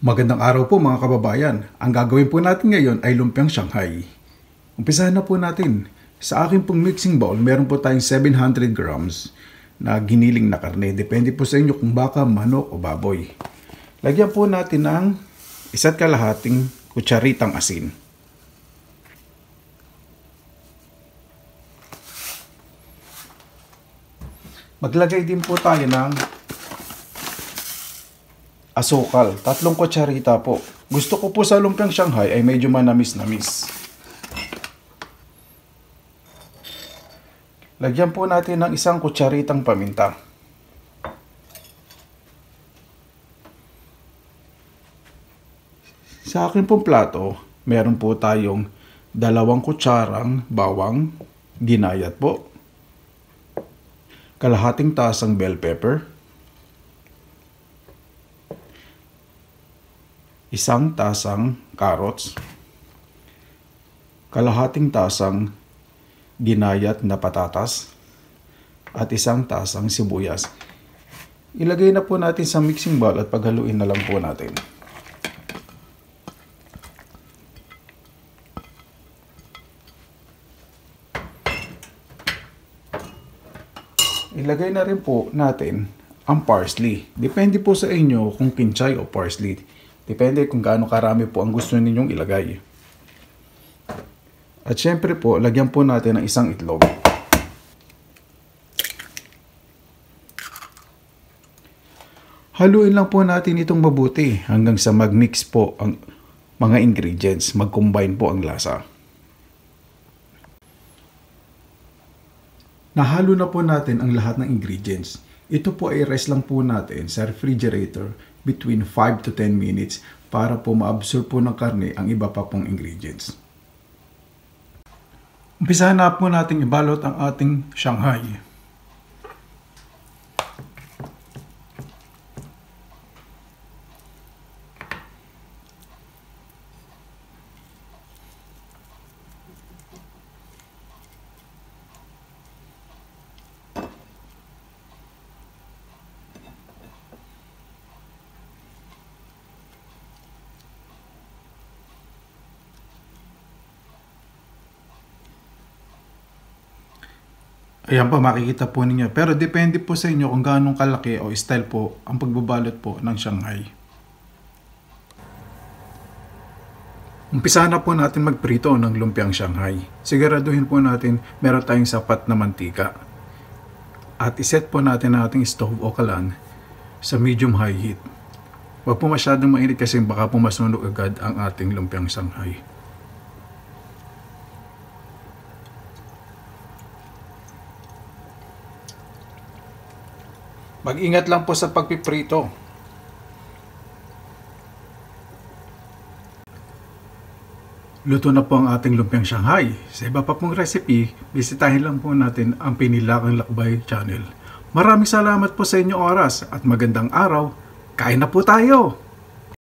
Magandang araw po mga kababayan. Ang gagawin po natin ngayon ay lumpiang Shanghai. Umpisahan na po natin. Sa akin pong mixing bowl, meron po tayong 700 grams na giniling na karne. Depende po sa inyo kung baka, manok o baboy. Lagyan po natin ng 1/2 kutsaritang asin. Maglagay din po tayo ng asukal, 3 kutsarita po. Gusto ko po sa lumpiang Shanghai ay medyo manamis-namis. Lagyan po natin ng 1 kutsaritang paminta. Sa akin pong plato, meron po tayong 2 kutsarang bawang, ginayat po, kalahating tasang bell pepper, 1 tasang carrots, kalahating tasang ginayat na patatas, at 1 tasang sibuyas. Ilagay na po natin sa mixing bowl at paghaluin na lang po natin. Ilagay na rin po natin ang parsley. Depende po sa inyo kung kinchay o parsley. Depende kung gaano karami po ang gusto ninyong ilagay. At syempre po, lagyan po natin ng 1 itlog. Haluin lang po natin itong mabuti hanggang sa mag-mix po ang mga ingredients. Mag-combine po ang lasa. Nahalo na po natin ang lahat ng ingredients. Ito po ay rest lang po natin sa refrigerator between 5 to 10 minutes para po ma-absorb po ng karne ang iba pa pong ingredients. Umpisahan na po natin ibalot ang ating Shanghai. Ayan po, makikita po ninyo. Pero depende po sa inyo kung gaano kalaki o style po ang pagbabalot po ng Shanghai. Umpisahan na po natin magprito ng lumpiang Shanghai. Siguraduhin po natin meron tayong sapat na mantika. At iset po natin ang ating stove o kalan sa medium high heat. Huwag po masyadong mainit kasi baka po masunog agad ang ating lumpiang Shanghai. Mag-ingat lang po sa pagpiprito. Luto na po ang ating lumpiang Shanghai. Sa iba pa pong recipe, bisitahin lang po natin ang Pinilakang Lakbay channel. Maraming salamat po sa inyong oras at magandang araw. Kain na po tayo!